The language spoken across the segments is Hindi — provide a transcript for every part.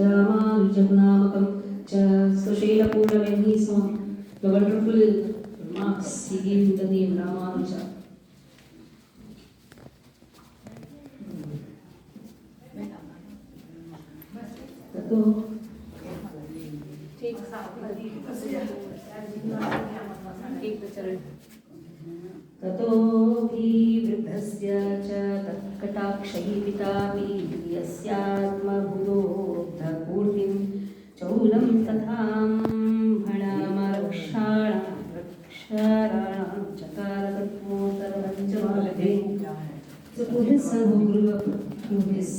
Ramanujagunamatam cha. So Srila Purna, when he saw the wonderful marks, he gave him the name Ramanuja. ततो हि वृद्धस्य च तत्कटाक्षैः पितापि यस्यात्मभूतोऽब्धपूर्तिं चौलं तथां भणामरक्षाणां चकारतत्त्वोत्तरपञ्चमालभे. So to his son who grew up through his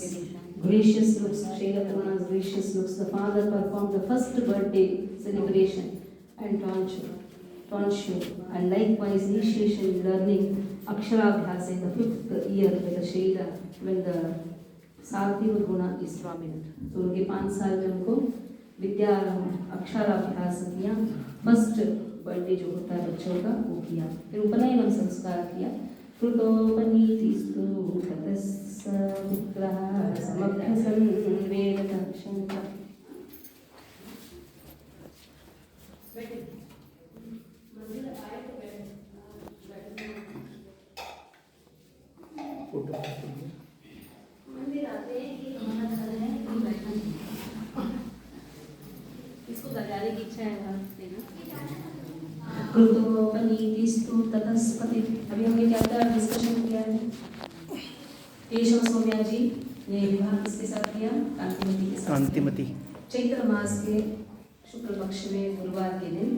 gracious looks, Srila Purna's gracious looks, the father performed the first birthday celebration and tonsure, and likewise initiation in learning Aksharabhyasa in the 5th year with the Srila, when the Sartiva Guna is prominent. तो उनके 5 साल में उनको विद्या अक्षराभ्यास किया, फर्स्ट बर्थडे जो होता है बच्चों का वो किया, फिर उपनयन संस्कार किया. कृतोपनीतिस्तु ततस्सवित्रः समभ्यसन् वेददर्शनः. मंदिर आते हैं कि हमारा घर है, हम बैठना चाहिए. इसको बजाने की इच्छा है वहाँ देना. कृतोपनीतिस्तु ततस्पति. अभी हमने क्या क्या डिस्कशन किया है? केशव सोम्या जी ने विवाह किसके साथ किया? कांतिमती के साथ. कांतिमती. चैत्र मास के शुक्ल पक्ष में गुरुवार के दिन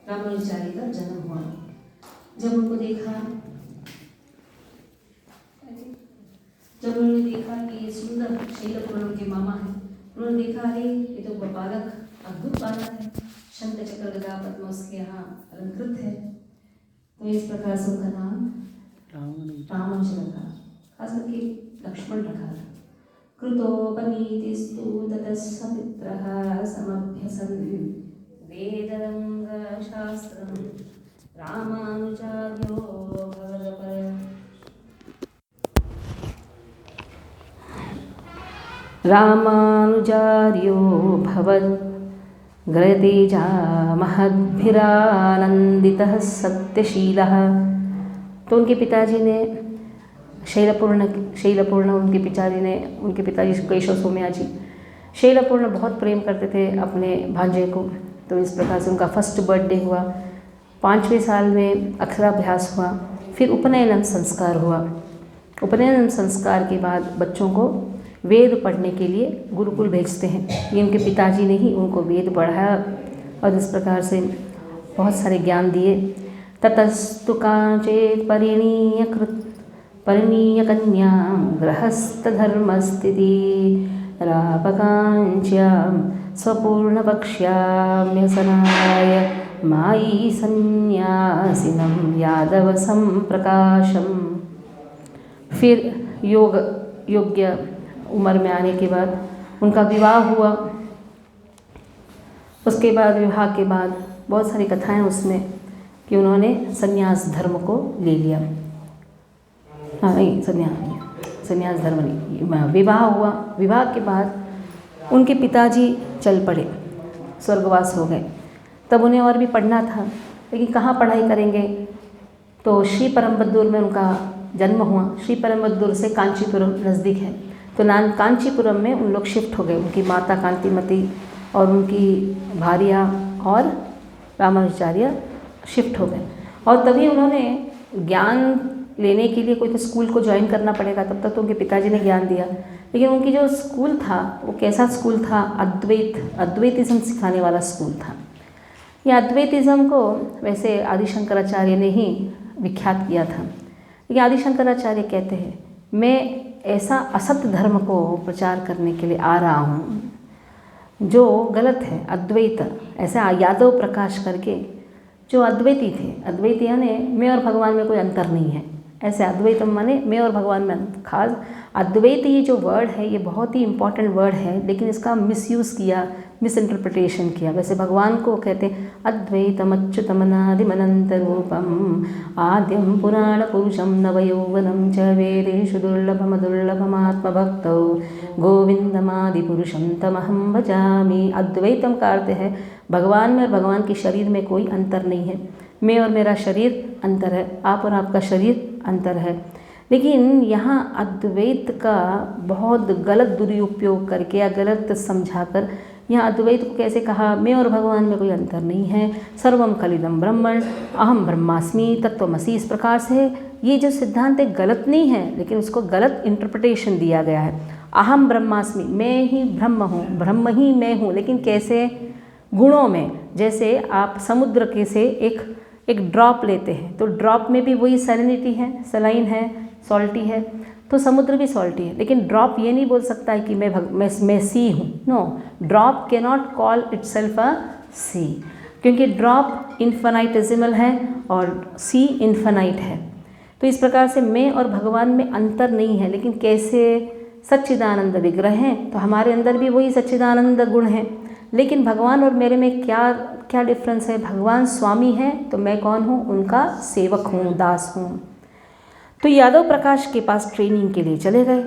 रामानुजाचार्य का जन्म हुआ. जब उनको देखा, जब उन्होंने देखा कि ये सुंदर शैल पूर्ण के मामा हैं, उन्होंने देखा अरे ये तो बालक अद्भुत बालक है, शंख चक्र गदा पद्म उसके यहाँ अलंकृत है. तो इस प्रकार से उनका नाम रामानुज रखा, खास करके लक्ष्मण रखा. कृतोपनीतिस्तु ततस्सवित्रः समभ्यसन् वेदरङ्गशास्त्रं रामानुजार्यो भवदपर. रामानुजार्यो भवद् ग्रहतेजा महद्भिरानन्दितः सत्यशीलः. तो उनके पिताजी ने शैलपूर्ण उनके पिताजी केशव सोम्या जी शैलपूर्ण बहुत प्रेम करते थे अपने भांजे को. तो इस प्रकार से उनका फर्स्ट बर्थडे हुआ. 5वें साल में अक्षराभ्यास हुआ, फिर उपनयन संस्कार हुआ. उपनयन संस्कार के बाद बच्चों को वेद पढ़ने के लिए गुरुकुल भेजते हैं. ये उनके पिताजी ने ही उनको वेद पढ़ाया और इस प्रकार से बहुत सारे ज्ञान दिए. ततस्तु कांचेत् परिणीय कन्यां गृहस्थधर्मस्थिति रापकांच्यां स्वपूर्णपक्ष्याम्यसनाय मायी सन्यासिनं यादव संप्रकाशम. फिर योग्य उम्र में आने के बाद उनका विवाह हुआ. उसके बाद विवाह के बाद बहुत सारी कथाएं उसमें कि उन्होंने संन्यास धर्म को ले लिया. नहीं, संन्यास धर्म नहीं, विवाह हुआ. विवाह के बाद उनके पिताजी चल पड़े, स्वर्गवास हो गए. तब उन्हें और भी पढ़ना था, लेकिन कहाँ पढ़ाई करेंगे. तो श्री परमबद्दूर में उनका जन्म हुआ. श्री परमबद्दूर से कांचीपुरम नज़दीक है, तो कांचीपुरम में उन लोग शिफ्ट हो गए. उनकी माता कांतिमती और उनकी भार्या और रामानुजाचार्य शिफ्ट हो गए. और तभी उन्होंने ज्ञान लेने के लिए कोई तो स्कूल को ज्वाइन करना पड़ेगा. तब तक तो उनके पिताजी ने ज्ञान दिया, लेकिन उनकी जो स्कूल था वो कैसा स्कूल था? अद्वैतिज़म सिखाने वाला स्कूल था. ये अद्वैतिज़म को वैसे आदि शंकराचार्य ने ही विख्यात किया था. लेकिन आदि शंकराचार्य कहते हैं मैं ऐसा असत्य धर्म को प्रचार करने के लिए आ रहा हूँ जो गलत है, अद्वैत. ऐसा यादव प्रकाश करके जो अद्वैती थे, अद्वैती यानी मैं और भगवान में कोई अंतर नहीं है, ऐसे अद्वैतम माने मैं और भगवान में अंतर। खास अद्वैत ये जो वर्ड है ये बहुत ही इम्पॉर्टेंट वर्ड है, लेकिन इसका मिसयूज़ किया, मिस इंटरप्रिटेशन किया। वैसे भगवान को कहते हैं अद्वैतम अच्युतमनादिमनंत रूपम आद्यम पुराण पुरुषम नवयौवनम च वेदेषु दुर्लभमदुर्लभमात्मभक्तौ गोविंदमादि पुरुषम तमहं भजामि। अद्वैतम का अर्थ है भगवान में और भगवान के शरीर में कोई अंतर नहीं है। मैं और मेरा शरीर अंतर है, आप और आपका शरीर अंतर है। लेकिन यहाँ अद्वैत का बहुत गलत दुरुपयोग करके या गलत समझाकर यहाँ अद्वैत को कैसे कहा, मैं और भगवान में कोई अंतर नहीं है, सर्वम खलिदम ब्रह्मण अहम ब्रह्मास्मि तत्वमसि। इस प्रकार से ये जो सिद्धांत है गलत नहीं है, लेकिन उसको गलत इंटरप्रिटेशन दिया गया है। अहम ब्रह्मास्मि, मैं ही ब्रह्म हूँ, ब्रह्म ही मैं हूँ, लेकिन कैसे? गुणों में। जैसे आप समुद्र के से एक ड्रॉप लेते हैं तो ड्रॉप में भी वही सैलिनिटी है, सलाइन है, सॉल्टी है, तो समुद्र भी सॉल्टी है। लेकिन ड्रॉप ये नहीं बोल सकता है कि मैं सी हूँ। No, drop can not call itself a sea, क्योंकि ड्रॉप इन्फिनिटेसिमल है और सी इन्फिनाइट है। तो इस प्रकार से मैं और भगवान में अंतर नहीं है। लेकिन कैसे? सच्चिदानंद विग्रह हैं तो हमारे अंदर भी वही सच्चिदानंद गुण हैं। लेकिन भगवान और मेरे में क्या डिफरेंस है? भगवान स्वामी हैं तो मैं कौन हूँ? उनका सेवक हूँ, दास हूँ। तो यादव प्रकाश के पास ट्रेनिंग के लिए चले गए।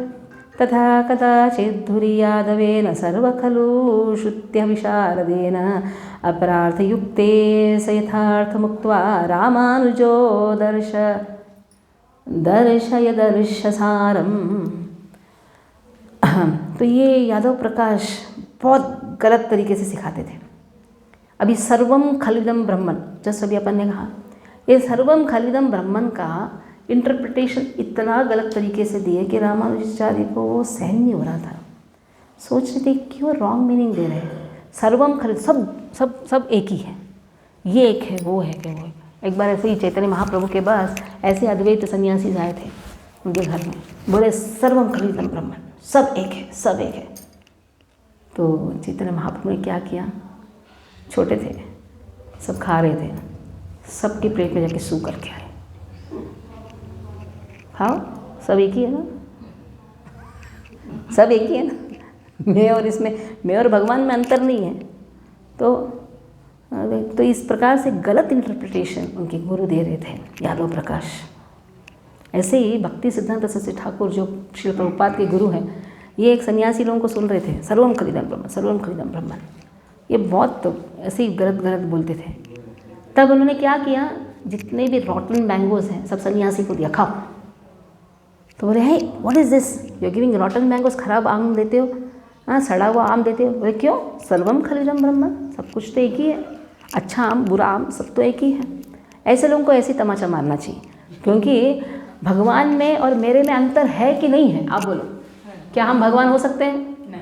तथा कदाचिद्धुरि यादवेन सर्व खलु श्रुत्य विशारदेन अपरार्थयुक्ते स यथार्थमुक्त्वा रामानुजो दर्शसारम। तो ये यादव प्रकाश बहुत गलत तरीके से सिखाते थे। अभी सर्वम खलिदम ब्रह्मन, जैसे अभी अपन ने कहा, ये सर्वम खलिदम ब्रह्मन का इंटरप्रिटेशन इतना गलत तरीके से दिए कि रामानुजाचार्य को वो सहन नहीं हो रहा था। सोच रहे थे क्यों रॉन्ग मीनिंग दे रहे हैं। सर्वम खलिद, सब एक ही है, ये एक है, वो है, क्या वो है। एक बार ऐसे ही चैतन्य महाप्रभु के पास ऐसे अद्वैत सन्यासी आए थे उनके घर में, बोले सर्वम खलिदम ब्रह्मन, सब एक है, सब एक है। तो चैतन्य महाप्रभु ने क्या किया? छोटे थे, सब खा रहे थे, सबके प्लेट में जाके सू करके आए। खाओ, सब एक ही है ना, सब एक ही है ना, मैं और भगवान में अंतर नहीं है। तो इस प्रकार से गलत इंटरप्रिटेशन उनके गुरु दे रहे थे यादव प्रकाश। ऐसे ही भक्ति सिद्धांत सरस्वती ठाकुर जो श्री प्रभुपाद के गुरु हैं, ये एक सन्यासी लोगों को सुन रहे थे, सर्वम खलिदम ब्रह्मन, सर्वम खलिदम ब्रह्मन, ये बहुत ऐसे ही गलत बोलते थे। तब उन्होंने क्या किया, जितने भी रॉटन मैंगोज हैं सब सन्यासी को दिया, खाओ। तो बोले hey what is this, you are giving rotten mangoes, खराब आम देते हो, हाँ सड़ा हुआ आम देते हो। बोले क्यों? सर्वम खलिदम ब्रह्मन, सब कुछ तो एक ही है, अच्छा आम बुरा आम सब तो एक ही है। ऐसे लोगों को ऐसी तमाचा मारना चाहिए, क्योंकि भगवान में और मेरे में अंतर है कि नहीं है? आप बोलो, क्या हम भगवान हो सकते हैं? नहीं।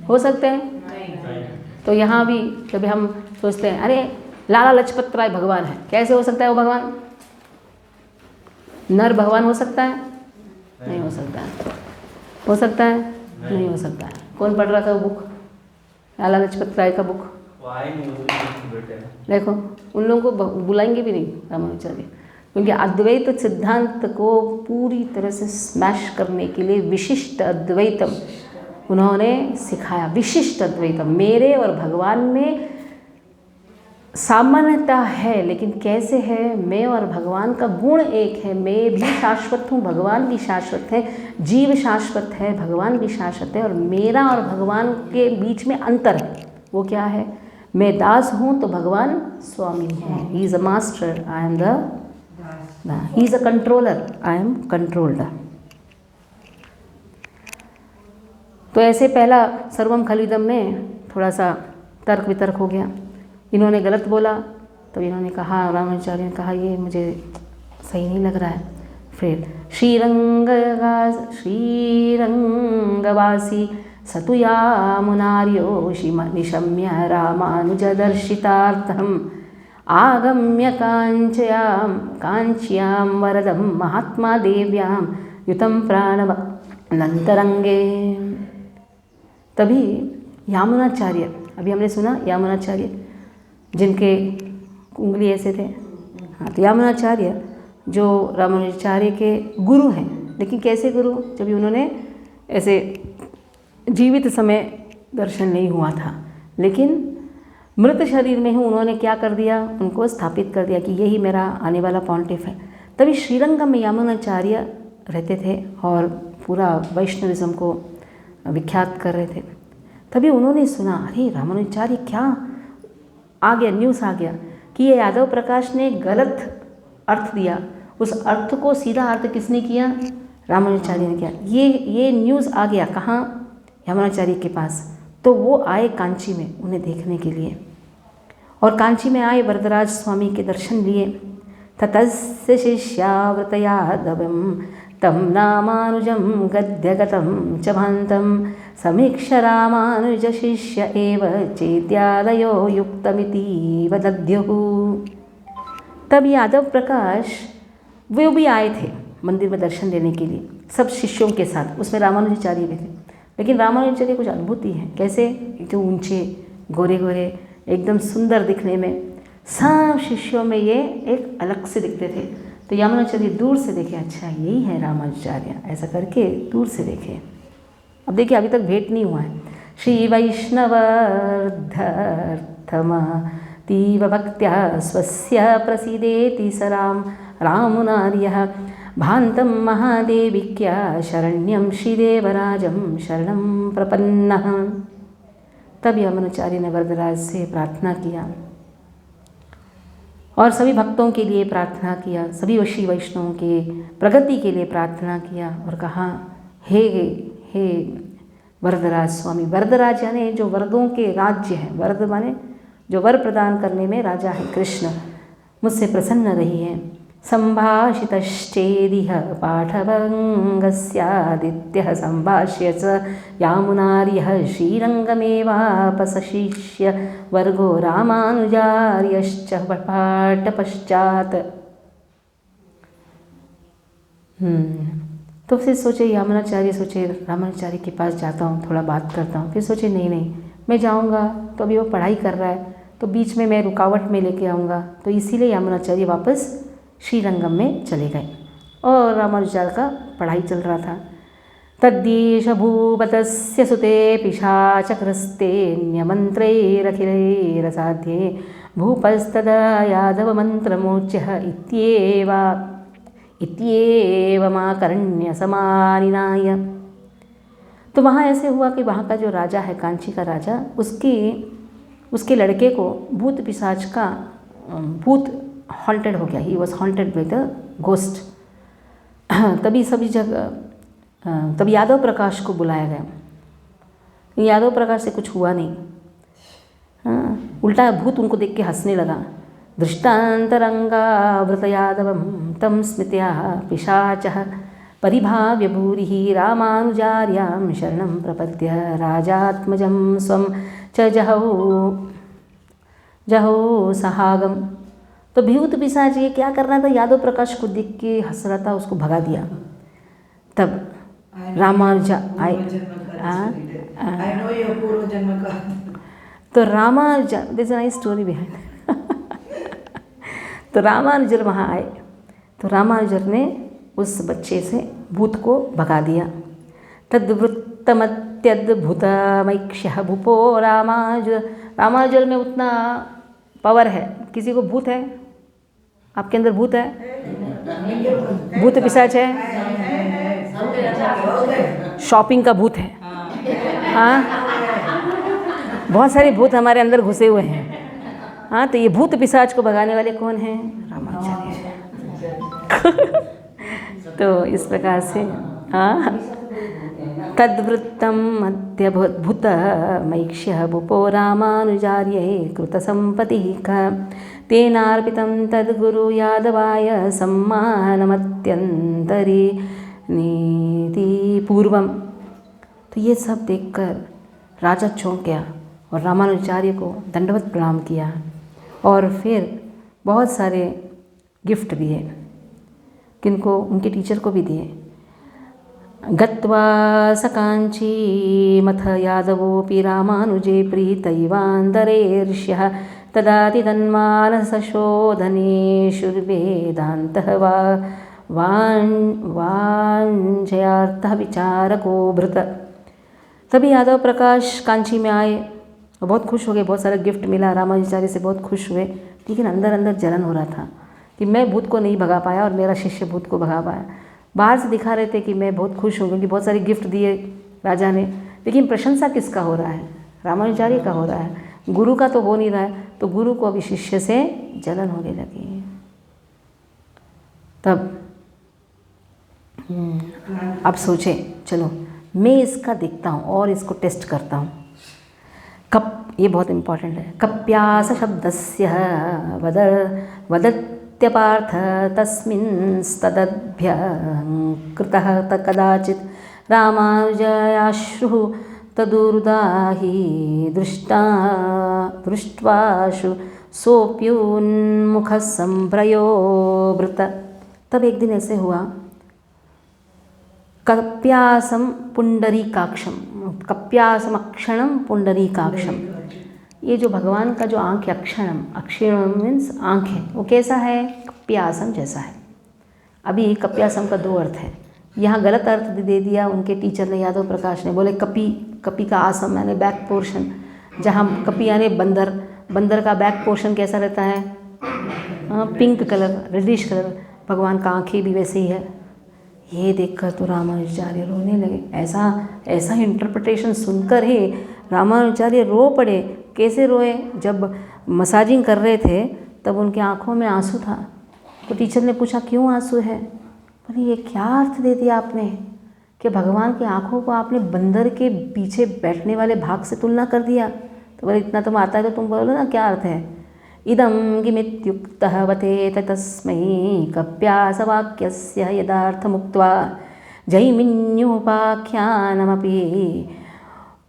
हो सकते हैं? नहीं। तो यहाँ भी कभी हम सोचते हैं अरे लाला लाजपत राय भगवान है, कैसे हो सकता है वो भगवान? नर भगवान हो सकता है? नहीं हो सकता है। हो सकता है? नहीं हो सकता है। कौन पढ़ रहा था वो बुक, लाला लाजपत राय का बुक? देखो, उन लोगों को बुलाएंगे भी नहीं रामानुजाचार्य, क्योंकि अद्वैत सिद्धांत को पूरी तरह से स्मैश करने के लिए विशिष्ट अद्वैतम उन्होंने सिखाया। विशिष्ट अद्वैतम, मेरे और भगवान में सामान्यता है, लेकिन कैसे है? मैं और भगवान का गुण एक है, मैं भी शाश्वत हूँ, भगवान भी शाश्वत है, जीव शाश्वत है, भगवान भी शाश्वत है, और मेरा और भगवान के बीच में अंतर है। वो क्या है? मैं दास हूँ तो भगवान स्वामी हैं। He is a master, I am the he is a controller, I am controlled. तो ऐसे पहला सर्वम खलिदम में थोड़ा सा तर्क वितर्क हो गया। इन्होंने गलत बोला तो इन्होंने कहा, रामानुजाचार्य ने कहा ये मुझे सही नहीं लग रहा है। फिर श्रीरंगवासी सतुया मुनार्यो निशम्य रामानुजदर्शितार्थम आगम्य कांच्यां वरदं महात्मा देव्यां युतं प्राणवनंतरंगे। तभी यामुनाचार्य, अभी हमने सुना यामुनाचार्य जिनके उंगली ऐसे थे, हाँ, तो यामुनाचार्य जो रामानुजाचार्य के गुरु हैं। लेकिन कैसे गुरु? जब उन्होंने ऐसे जीवित समय दर्शन नहीं हुआ था, लेकिन मृत शरीर में ही उन्होंने क्या कर दिया, उनको स्थापित कर दिया कि यही मेरा आने वाला पॉन्टिफ है। तभी श्रीरंगम में यामुनाचार्य रहते थे और पूरा वैष्णविज्म को विख्यात कर रहे थे। तभी उन्होंने सुना, अरे रामानुजाचार्य क्या आ गया, न्यूज़ आ गया कि ये यादव प्रकाश ने गलत अर्थ दिया। उस अर्थ को सीधा अर्थ किसने किया? रामानुजाचार्य ने किया। ये न्यूज़ आ गया कहाँ? यामुनाचार्य के पास। तो वो आए कांची में उन्हें देखने के लिए, और कांची में आए, वरदराज स्वामी के दर्शन लिए। ततस्य शिष्यावृत यादवं तं रामानुजं गद्यगतं च भान्तं समीक्ष रामानुज शिष्य एव चैत्यालयो युक्तमिति वदद्युः। तब यादव प्रकाश वे भी आए थे मंदिर में दर्शन देने के लिए, सब शिष्यों के साथ। उसमें रामानुजाचार्य भी थे। लेकिन रामानुजाचार्य कुछ अद्भुत ही है। कैसे? जो ऊंचे, गोरे गोरे, एकदम सुंदर दिखने में, सब शिष्यों में ये एक अलग से दिखते थे। तो यामुनाचार्य दूर से देखे, अच्छा यही है रामानुजाचार्य, ऐसा करके दूर से देखे। अब देखिए, अभी तक भेंट नहीं हुआ है। श्री वैष्णवर्धर्थमतीव भक्त्या स्वस्य प्रसीदेति स रामुनार्यः भान्तं महादेविक्या शरण्यं श्रीदेवराजं शरणं प्रपन्नः। तब यामुनाचार्य ने वरदराज से प्रार्थना किया और सभी भक्तों के लिए प्रार्थना किया, सभी श्री वैष्णवों के प्रगति के लिए प्रार्थना किया और कहा, हे वरदराज स्वामी। वरदराज यानी जो वरदों के राज्य है, वरद माने जो वर प्रदान करने में राजा है कृष्ण, मुझसे प्रसन्न रहिए। संभाषितश्चेदिह पाठभंगस्यादित्यः संभाष्य च यामुनार्यः श्रीरंगमेवापसशिष्य वर्गो रामानुजार्यश्च पाठपश्चात्। तो फिर सोचे यामुनाचार्य, सोचे रामानुजाचार्य के पास जाता हूँ, थोड़ा बात करता हूँ। फिर सोचे नहीं मैं जाऊँगा तो अभी वो पढ़ाई कर रहा है, तो बीच में मैं रुकावट में लेके आऊँगा। तो इसीलिए यामुनाचार्य वापस श्रीरंगम में चले गए और रामानुजाचार्य का पढ़ाई चल रहा था। तद्देश भूपतस्य सुते पिशाचक्रस्ते न्यमन्त्रैरखिलैरसाध्ये भूपस्तदा यादव मंत्रमोच्य इत्येवमाकर्ण्य समानिनाय। तो वहाँ ऐसे हुआ कि वहाँ का जो राजा है, कांची का राजा, उसके लड़के को भूत पिशाच का भूत हॉन्टेड हो गया। He was haunted by the ghost. तभी सभी जगह तब यादव प्रकाश को बुलाया गया। यादव प्रकाश से कुछ हुआ नहीं, उल्टा भूत उनको देख के हंसने लगा। दृष्टान्तरंगावृत यादवं तं स्मृत्या पिशाचः परिभाव्य भूरिः रामानुजार्यां शरणं प्रपद्य राजात्मजं स्वं च जहौ सहागम। तो भूत पिशाच ये क्या कर रहा था? यादव प्रकाश को देख के हंस रहा था, उसको भगा दिया। तब रामानुजा आए। तो Ramanuja, this nice story behind. तो रामानुजर वहाँ आए, तो रामानुजर ने उस बच्चे से भूत को भगा दिया। तद्वृत्तमत्यद्भुतमैक्ष्यः भूपो रामानुजर में उतना पावर है। किसी को भूत है? आपके अंदर भूत है? भूत पिशाच है? शॉपिंग का भूत है? हाँ, बहुत सारे भूत हमारे अंदर घुसे हुए हैं। हाँ, तो ये भूत पिशाच को भगाने वाले कौन हैं? रामानुजाचार्य। तो इस प्रकार से तद्वृत्तम् अत्यद्भुतमैक्ष्यः भूपो रामानुजार्यै कृतसम्पत्तिः तेनार्पितं तद्गुरु यादवाय सम्मानमत्यन्तरी नीति पूर्वम। तो ये सब देखकर राजा चौंक गया और रामानुजाचार्य को दंडवत प्रणाम किया और फिर बहुत सारे गिफ्ट दिए। किनको? उनके टीचर को भी दिए। गत्वा सकांची मथ यादवोपि रामानुजे प्रीतैवान्दरेर्ष्यः तदाति तन्मानसशोधनेषुर्वेदान्तः वाञ्छयार्थः विचारको भृत। तभी यादव प्रकाश कांची में आए और बहुत खुश हो गए, बहुत सारा गिफ्ट मिला, रामानुजाचार्य से बहुत खुश हुए। लेकिन अंदर अंदर जलन हो रहा था कि मैं भूत को नहीं भगा पाया और मेरा शिष्य भूत को भगा पाया। बाहर से दिखा रहे थे कि मैं बहुत खुश हूँ क्योंकि बहुत सारे गिफ्ट दिए राजा ने, लेकिन प्रशंसा किसका हो रहा है? रामानुजाचार्य का हो रहा है, गुरु का तो हो नहीं रहा है। तो गुरु को अभी शिष्य से जलन होने लगी। तब अब सोचे चलो मैं इसका देखता हूँ और इसको टेस्ट करता हूँ। ये बहुत इम्पॉर्टेंट है। कप्यास शब्दस्य वदत्यपार्थ तस्मिंस्तदभ्यकृतः कदाचित् रामानुजायाश्रुः तदुरुदाहि दृष्ट्वाशु सोऽप्युन्मुखः संभ्रयोऽभृत। तब एक दिन ऐसे हुआ, कप्यासम पुंडरीकाक्षम, कप्यासम अक्षणम पुंडरीकाक्षम। ये जो भगवान का जो आँख है, अक्षणम मीन्स आँख है, वो कैसा है? कप्यासम जैसा है। अभी कप्यासम का दो अर्थ है, यहाँ गलत अर्थ दे दिया उनके टीचर ने, यादव प्रकाश ने। बोले कपी का आसम यानी बैक पोर्शन, जहाँ कपी यानी बंदर, बंदर का बैक पोर्शन कैसा रहता है? Pink colour, reddish colour. भगवान का आँखें भी वैसे ही है। ये देखकर तो रामानुजाचार्य रोने लगे। ऐसा इंटरप्रिटेशन सुनकर ही रामानुजाचार्य रो पड़े। कैसे रोए? जब मसाजिंग कर रहे थे तब उनकी आँखों में आंसू था। तो टीचर ने पूछा क्यों आंसू है? बोले ये क्या अर्थ दे दिया आपने कि भगवान की आँखों को आपने बंदर के पीछे बैठने वाले भाग से तुलना कर दिया। तो बोले इतना तुम आता है तो तुम बोलो ना क्या अर्थ है। इदं किमित्युक्तः वतेत तस्मै कप्यासवाक्यस्य यदार्थमुक्त्वा जैमिन्योपाख्यानमपि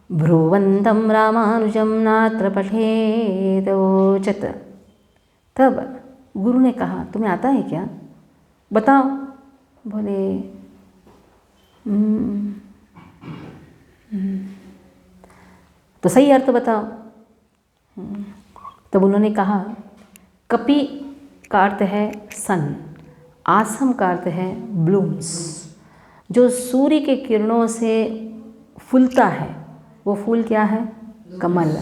ब्रुवन्तं रामानुजं नात्र पठेदोचत। तब गुरु ने कहा तुम्हें आता है क्या, बताओ। बोले तो सही अर्थ बताओ। तब उन्होंने कहा कपि का अर्थ है सन, आसम का अर्थ है ब्लूम्स। जो सूर्य के किरणों से फूलता है वो फूल क्या है? कमल।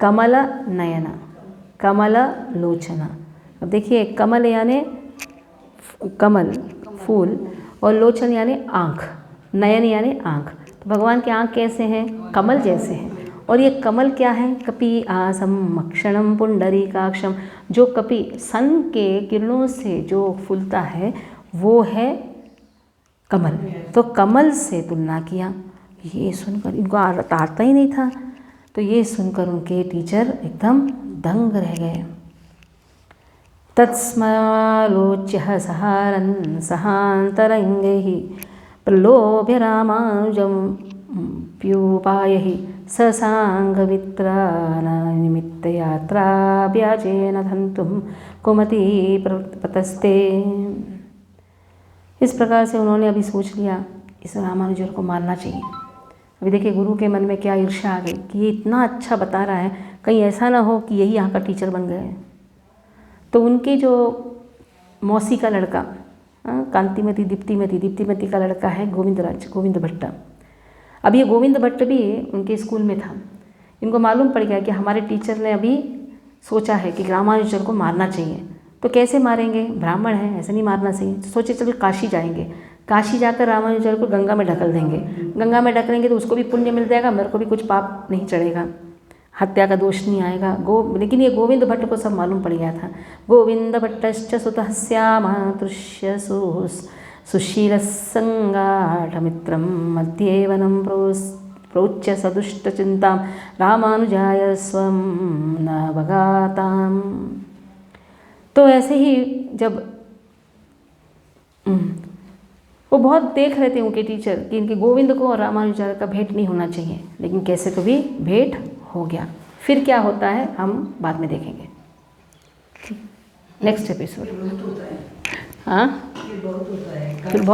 कमल नयना, कमल लोचना। अब देखिए कमल यानी कमल फूल और लोचन यानी आँख, नयन यानी आँख। तो भगवान की आँख कैसे हैं? कमल जैसे हैं। और ये कमल क्या है? कपि आसम अक्षणम पुंडरीकाक्षम। जो कपि सन के किरणों से जो फूलता है वो है कमल। तो कमल से तुलना किया। ये सुनकर इनको आता ही नहीं था। तो ये सुनकर उनके टीचर एकदम दंग रह गए। तत्स्मालोच्य सहारन् सहान्तरङ्गैः प्रलोभ्य रामानुजं प्यूपायैः ससाङ्गमित्रानिमित्तयात्राभ्याजेन हन्तुं कुमति पतस्ते। इस प्रकार से उन्होंने अभी सोच लिया इस रामानुजर को मारना चाहिए। अभी देखिए गुरु के मन में क्या ईर्ष्या आ गई कि ये इतना अच्छा बता रहा है, कहीं ऐसा ना हो कि यही यहाँ का टीचर बन गए। तो उनकी जो मौसी का लड़का कांतिमती दीप्तिमती का लड़का है गोविंद भट्ट। अब ये गोविंद भट्ट भी उनके स्कूल में था। इनको मालूम पड़ गया कि हमारे टीचर ने अभी सोचा है कि रामानुजर को मारना चाहिए। तो कैसे मारेंगे, ब्राह्मण है, ऐसे नहीं मारना चाहिए। तो सोचे चलो काशी जाएंगे, काशी जाकर रामानुजर को गंगा में ढकल देंगे। गंगा में ढकलेंगे तो उसको भी पुण्य मिल जाएगा, मेरे को भी कुछ पाप नहीं चढ़ेगा, हत्या का दोष नहीं आएगा। लेकिन ये गोविंद भट्ट को सब मालूम पड़ गया था। गोविंद भट्टश्च सुतः श्यामः तुष्य सुशीलसंगाढमित्रं मध्ये वनं प्रोच्य सदुष्टचिंतां रामानुजाय स्वं न भगाताम्। तो ऐसे ही जब वो बहुत देख रहे थे उनके टीचर कि इनके गोविंद को और रामानुजाचार्य का भेंट नहीं होना चाहिए, लेकिन कैसे तो भी भेंट हो गया। फिर क्या होता है हम बाद में देखेंगे, नेक्स्ट एपिसोड। हाँ फिर बहुत